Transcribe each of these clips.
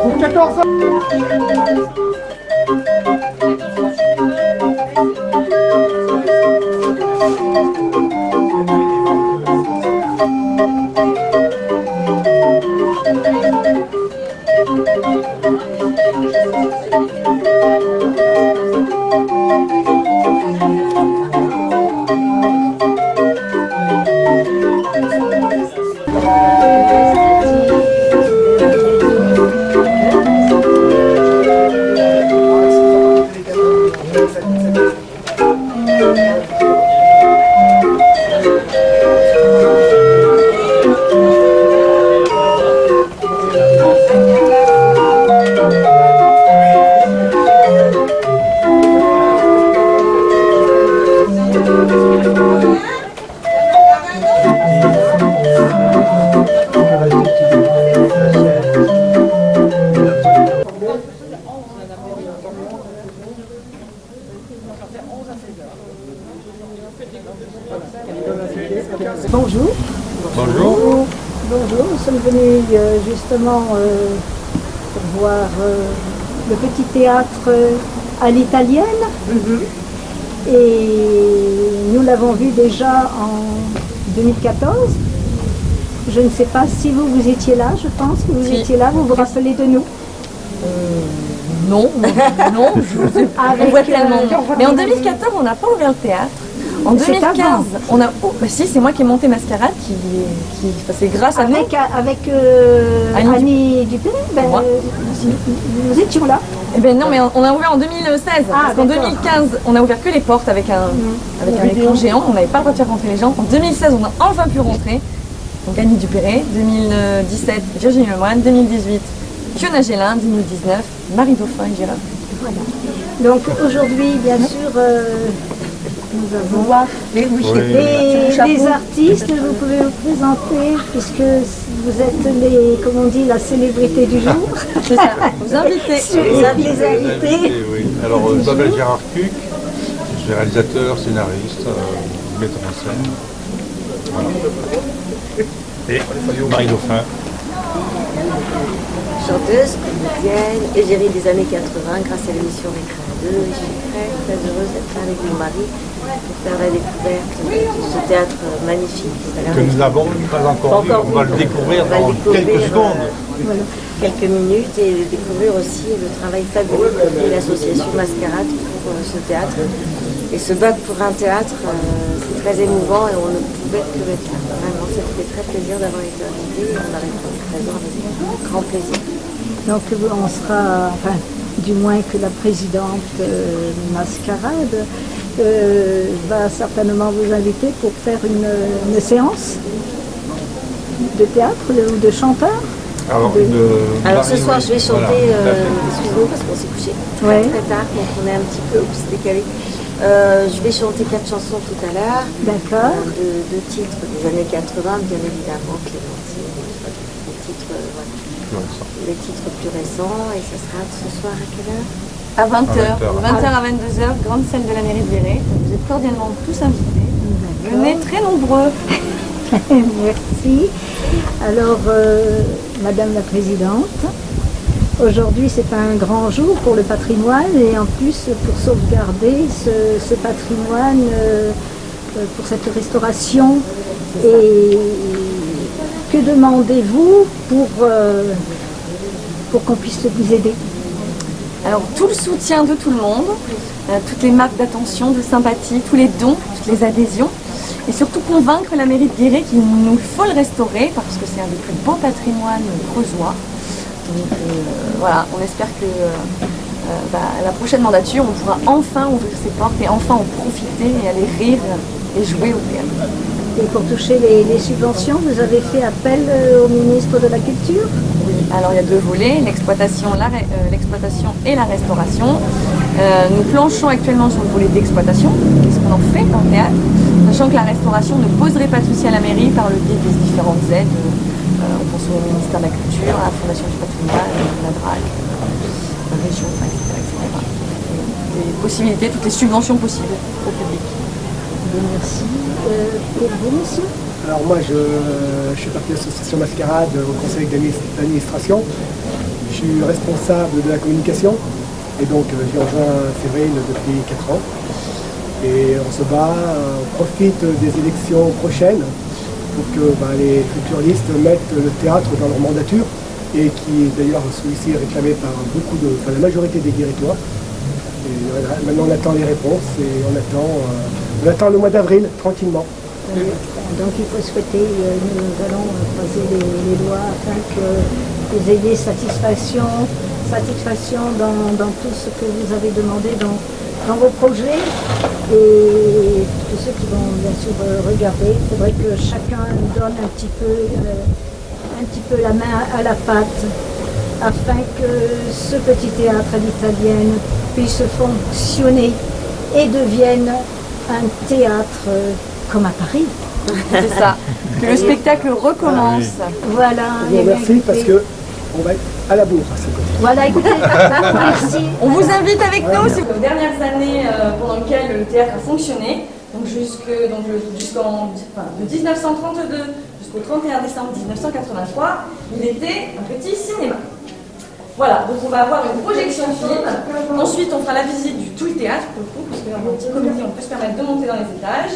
Pour 14 ans. Bonjour. Bonjour. Bonjour, nous sommes venus justement pour voir le petit théâtre à l'italienne. Et nous l'avons vu déjà en 2014. Je ne sais pas si vous étiez là, je pense que vous étiez là, vous vous rappelez de nous? Non, je vous ai on voit tellement. Mais en 2014, on n'a pas ouvert le théâtre. En 2015, on a. Oh, bah si, c'est moi qui ai monté Mascarade, c'est grâce à nous. Avec Annie Dupéré, nous étions là. Eh ben non, mais on a ouvert en 2016. Parce qu'en 2015, on a ouvert que les portes avec un écran géant. On n'avait pas le droit de faire rentrer les gens. En 2016, on a enfin pu rentrer. Donc Annie Dupéré, 2017, Virginie Lemoine, 2018, Fiona Gélin, 2019, Marie Dauphin et Gérard. Voilà. Donc aujourd'hui, bien sûr, nous avons les artistes. Vous pouvez vous présenter puisque vous êtes les, comme on dit, la célébrité du jour. C'est ça, vous invitez. Les invités. Oui. Alors, je m'appelle Gérard Cuc, je suis réalisateur, scénariste, metteur en scène. Voilà. Et Marie Dauphin. Chanteuse, comédienne, égérie des années 80 grâce à l'émission Récréa 2. Je suis très heureuse d'être là avec mon mari pour faire la découverte de ce théâtre magnifique. Que nous n'avons pas encore vu, on va le découvrir dans quelques secondes. Quelques minutes et découvrir aussi le travail fabuleux que fait l'association Mascarade pour ce théâtre. Et ce bac pour un théâtre, c'est très émouvant et on ne pouvait que le faire. Vraiment, ça fait très plaisir d'avoir été invité et on a répondu présent avec grand plaisir. Donc on sera, enfin, du moins que la présidente Mascarade va certainement vous inviter pour faire une séance de théâtre ou de chanteur. Alors ce soir je vais chanter, excusez-moi parce qu'on s'est couché très tard, donc on est un petit peu décalé. Je vais chanter 4 chansons tout à l'heure. D'accord. De titres des années 80, bien évidemment, Clémentine, les titres plus récents. Et ça sera ce soir à quelle heure? À 20h à 22h, grande scène de la mairie de Viré. Vous êtes cordialement tous invités. Venez très nombreux. Merci. Alors, Madame la Présidente, aujourd'hui c'est un grand jour pour le patrimoine et en plus pour sauvegarder ce patrimoine, pour cette restauration. Et que demandez-vous pour qu'on puisse vous aider? Alors tout le soutien de tout le monde, toutes les marques d'attention, de sympathie, tous les dons, toutes les adhésions. Et surtout convaincre la mairie de Guéret qu'il nous faut le restaurer parce que c'est un des plus beaux patrimoines creusois. Donc voilà, on espère que la prochaine mandature, on pourra enfin ouvrir ses portes et enfin en profiter et aller rire et jouer au théâtre. Et pour toucher les subventions, vous avez fait appel au ministre de la Culture? Alors il y a deux volets, l'exploitation et la restauration. Nous planchons actuellement sur le volet d'exploitation, qu'est-ce qu'on en fait dans le théâtre, sachant que la restauration ne poserait pas de souci à la mairie par le biais des différentes aides. On pense au ministère de la Culture, à la Fondation du patrimoine, la DRAC, la région, etc. Les possibilités, toutes les subventions possibles au public. Merci. Pour vous, monsieur? Alors moi, je fais partie de l'association Mascarade au conseil d'administration. Je suis responsable de la communication et donc j'ai rejoint Séverine depuis 4 ans. Et on se bat, on profite des élections prochaines pour que les futures listes mettent le théâtre dans leur mandature et qui d'ailleurs celui-ci est réclamé par la majorité des Guérétois. Et maintenant on attend les réponses et on attend le mois d'avril tranquillement. Donc il faut souhaiter, nous allons croiser les doigts afin que vous ayez satisfaction dans tout ce que vous avez demandé dans vos projets. Et tous ceux qui vont bien sûr regarder, il faudrait que chacun donne un petit peu la main à la pâte afin que ce petit théâtre à l'italienne puisse fonctionner et devienne un théâtre comme à Paris. C'est ça. Que le spectacle recommence. Voilà. Je vous remercie parce qu'on va être à la bourre à ce côté. Voilà, écoutez, merci. On vous invite avec nous aux dernières années pendant lesquelles le théâtre a fonctionné, donc de 1932 jusqu'au 31 décembre 1983, il était un petit cinéma. Voilà, donc on va avoir une projection film, ensuite on fera la visite du tout le théâtre, pour le coup, parce que dans un petit comité on peut se permettre de monter dans les étages,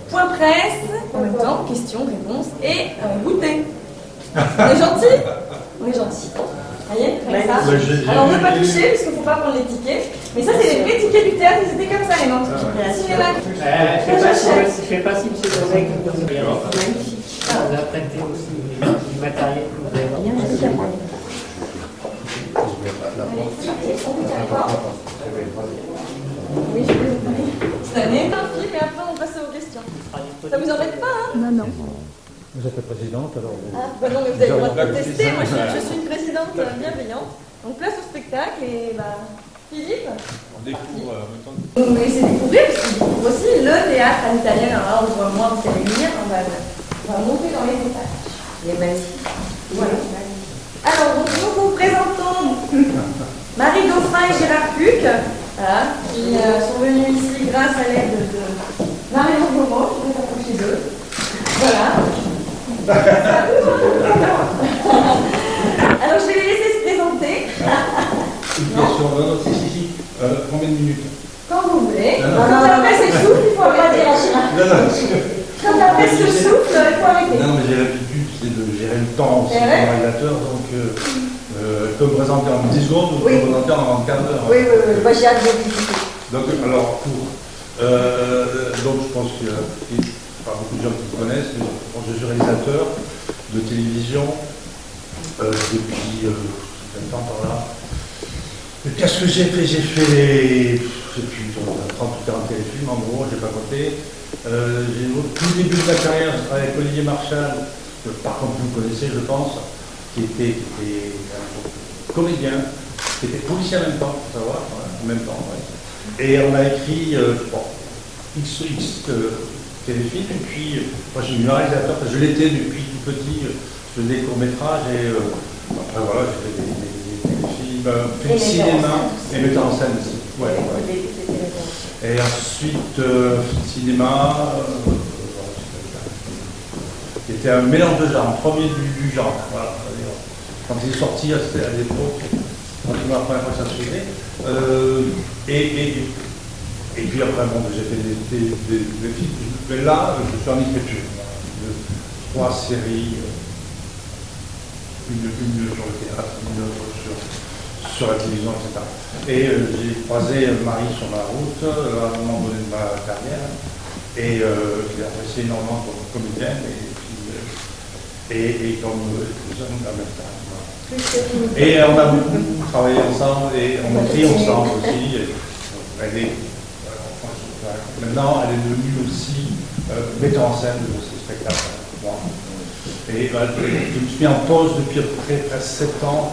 point presse, en même temps, questions, réponses, et goûter. On est gentils? On est gentils. Voyez, comme ça. Alors on ne veut pas toucher parce qu'il ne faut pas prendre les tickets. Mais ça c'est les vrais tickets du théâtre, ils étaient comme ça les notes. Cinéma. Je fais pas si M. Dorec vous magnifique. On a prêté aussi du matériel que vous avez voir. Oui, je vais vous donner. C'est un film et après on passe aux questions. Ça vous embête pas, hein? Non. Vous êtes la présidente, alors... Ah, non, mais vous avez le droit de protester. Moi, je suis une présidente bienveillante. Donc, place au spectacle et Philippe. On découvre en même temps. On va essayer de découvrir, parce qu'on découvre aussi le théâtre à l'italienne. Alors là, on voit moins de lumière. On va monter dans les étages. Il est magnifique. Voilà. Alors, donc, nous vous présentons Marie Dauphin et Gérard Puc, qui sont venus ici grâce à l'aide de Marion Beaumont, qui est approchée d'eux. Voilà. Alors je vais les laisser se présenter. Une question, non, si. Combien de minutes? Quand vous voulez. Quand la presse souffle, il faut arrêter. Quand la presse souffle, il faut arrêter. Non, mais j'ai l'habitude, c'est de gérer le temps aussi comme réalisateur, donc je peux me présenter en 10 secondes ou je peux me présenter en un quart d'heure. Oui. Moi j'ai hâte de vous. Donc, alors, donc je pense qu'il y a pas beaucoup de gens qui me connaissent, mais je suis réalisateur de télévision depuis 20 ans par là. Et qu'est-ce que j'ai fait? J'ai fait depuis 30 ou 40 téléfilms, en gros, je n'ai pas compté. Tout le début de ma carrière, je travaillais avec Olivier Marchal, que par contre vous connaissez, je pense, qui était un comédien, qui était policier en même temps, pour savoir, en même temps. Ouais. Et on a écrit X téléfilm, et puis moi je suis réalisateur, je l'étais depuis tout petit, je faisais des courts-métrages, et après voilà, j'ai fait des téléfilms, fait du cinéma, et metteur en scène aussi. Ouais. Et ensuite, cinéma, c'était un mélange de genres, premier du genre. Voilà. Quand il est sorti, c'était à l'époque, la première fois que ça se faisait. Et puis après, bon, j'ai fait des films. Mais là, je suis en écriture. 3 séries, une sur le théâtre, une autre sur la télévision, etc. Et j'ai croisé Marie sur ma route à un moment donné de ma carrière. Et je l'ai apprécié énormément comme comédienne et comme jeune en même temps. Et on a beaucoup travaillé ensemble et on écrit ensemble aussi. Maintenant, elle est devenue aussi metteur en scène de ces spectacles. Bon. Et je me suis mis en pause depuis à peu près presque 7 ans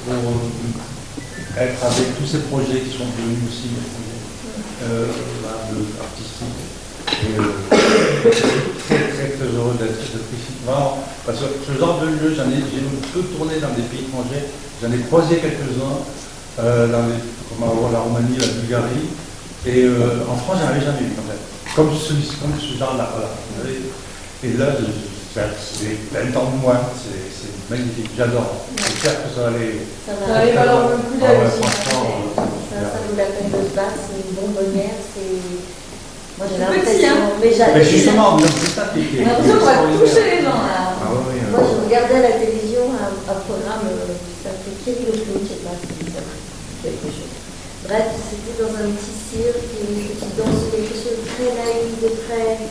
pour être avec tous ces projets qui sont devenus aussi mes projets artistiques. Et très heureux d'être ici. Vraiment, parce que ce genre de lieu, j'ai un peu tourné dans des pays étrangers, j'en ai croisé quelques-uns, comme la Roumanie, la Bulgarie. Et en France, j'en avais jamais vu en fait. Comme ce genre-là. Voilà. Et là, c'est 20 ans de moins, c'est magnifique, j'adore. J'espère que ça va aller. Ça va aller valoir le coup d'œil aussi. Franchement, ça vaut la peine de se battre, c'est une bonbonnière, c'est... Moi j'ai C'est l'impression... petit, hein. Mais justement, c'est ça qui est. On a l'impression qu'on va toucher les gens là. Ah oui, Moi je regardais à la télévision un programme qui s'appelait Thierry Le Clown, je ne sais pas si ça dit quelque chose. Bref, c'était dans un petit cirque, une petite danse, quelque chose de très naïf, de très...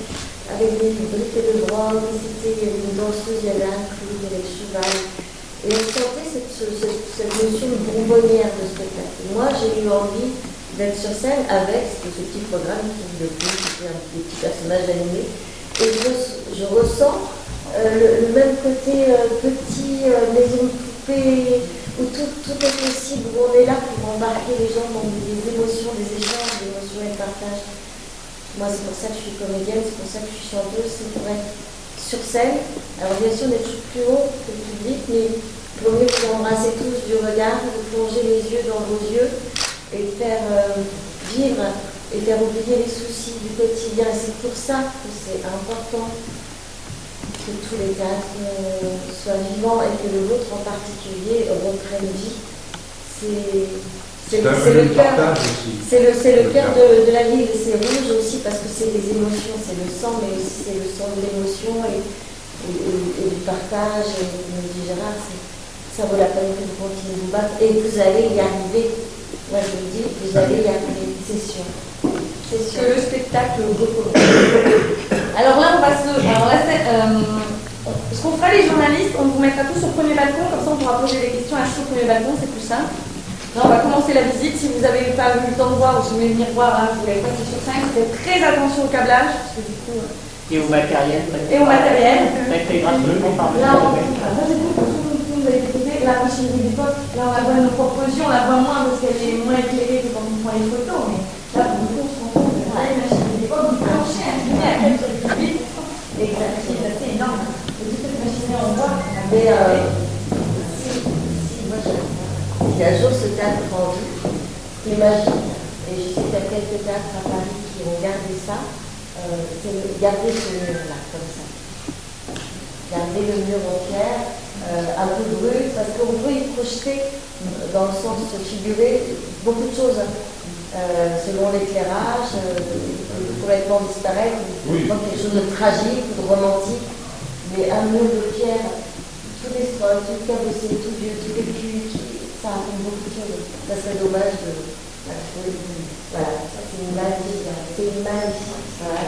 avec des briques de drogue, c'était une danseuse, il y avait un clown, il y avait le cheval. Et on sentait cette notion de bonbonnière de spectacle. Moi j'ai eu envie d'être sur scène avec ce petit programme qui le clown, c'était des petits personnages animés. Et je ressens le même côté petit, maison de poupée, où tout est possible, où on est là pour embarquer les gens dans des émotions, des échanges, des émotions et partage. Moi, c'est pour ça que je suis comédienne, c'est pour ça que je suis chanteuse, c'est pour être sur scène. Alors, bien sûr, on est toujours plus haut que le public, mais il vaut mieux vous embrasser tous du regard, vous plonger les yeux dans vos yeux et faire vivre et faire oublier les soucis du quotidien. Et c'est pour ça que c'est important que tous les théâtres soient vivants et que le vôtre en particulier reprenne vie. C'est le cœur. C'est le cœur de la ville. C'est rouge aussi parce que c'est des émotions, c'est le sang, mais aussi c'est le sang de l'émotion et du partage. Et comme dit Gérard, ça vaut la peine que vous continuez de vous battre et vous allez y arriver. Moi je vous dis, vous allez y arriver, c'est sûr. C'est sûr. Que le spectacle recommence. Alors là, ce qu'on fera les journalistes, on vous mettra tous au premier balcon, comme ça on pourra poser des questions assis au premier balcon, c'est plus simple. Là, on va commencer la visite. Si vous n'avez pas eu le temps de voir ou si vous voulez venir voir, hein, vous l'avez pas sur scène, faites très attention au câblage, parce que du coup. Et au matériel. Et au matériel. Gratuitement par Là, vous avez écouté la machinerie d'époque. Là, on la voit nos propres yeux, on la voit moins parce qu'elle est moins éclairée que quand on prend les photos, mais là, pour nous, on se rend compte que la machinerie d'époque, vous planchez un guillemets à quelques publics. Exactement, c'est assez énorme. Et toute cette machinerie en bois. Mais si un jour ce théâtre prend vie, imagine, et je sais qu'il y a quelques théâtres à Paris qui ont gardé ça, c'est garder ce mur-là, comme ça. Garder le mur en pierre, un peu brut, parce qu'on peut y projeter, dans le sens figuré, beaucoup de choses. Selon l'éclairage, complètement disparaître, quelque chose de tragique ou de romantique, mais un mur de pierre, tous les sols, tout le cabossé, tout vieux, tout vécu, ça raconte beaucoup de choses. Ça serait dommage de... Voilà, c'est magnifique. C'est magnifique. Voilà,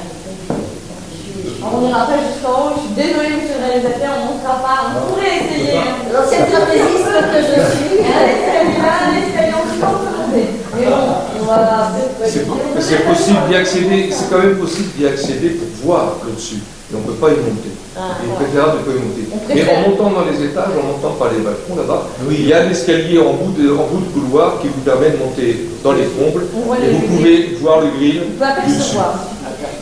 on n'ira pas jusqu'en haut, je suis désolée monsieur le réalisateur, on ne montera pas, on pourrait essayer. L'ancienne trapéziste que je suis. L'escalier en dessous, on peut monter. Mais bon, voilà. C'est possible d'y accéder, c'est quand même possible d'y accéder pour voir le dessus. Et on ne peut pas y monter. Il est préférable de ne pas y monter. Mais en montant dans les étages, en montant par les balcons là-bas, il y a un escalier en bout de couloir qui vous permet de monter dans les combles. Et vous pouvez voir le grill. On peut apercevoir.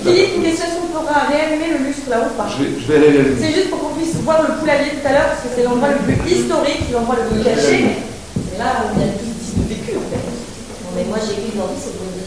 Philippe, une question, on pourra réanimer le lustre là-haut ou pas? Je vais aller l'allumer. C'est juste pour qu'on puisse voir le poulailler tout à l'heure, parce que c'est l'endroit le plus historique, l'endroit le plus caché. C'est là où il y a tout ce type de vécu en fait. Non mais moi j'ai vu dans ces bonnes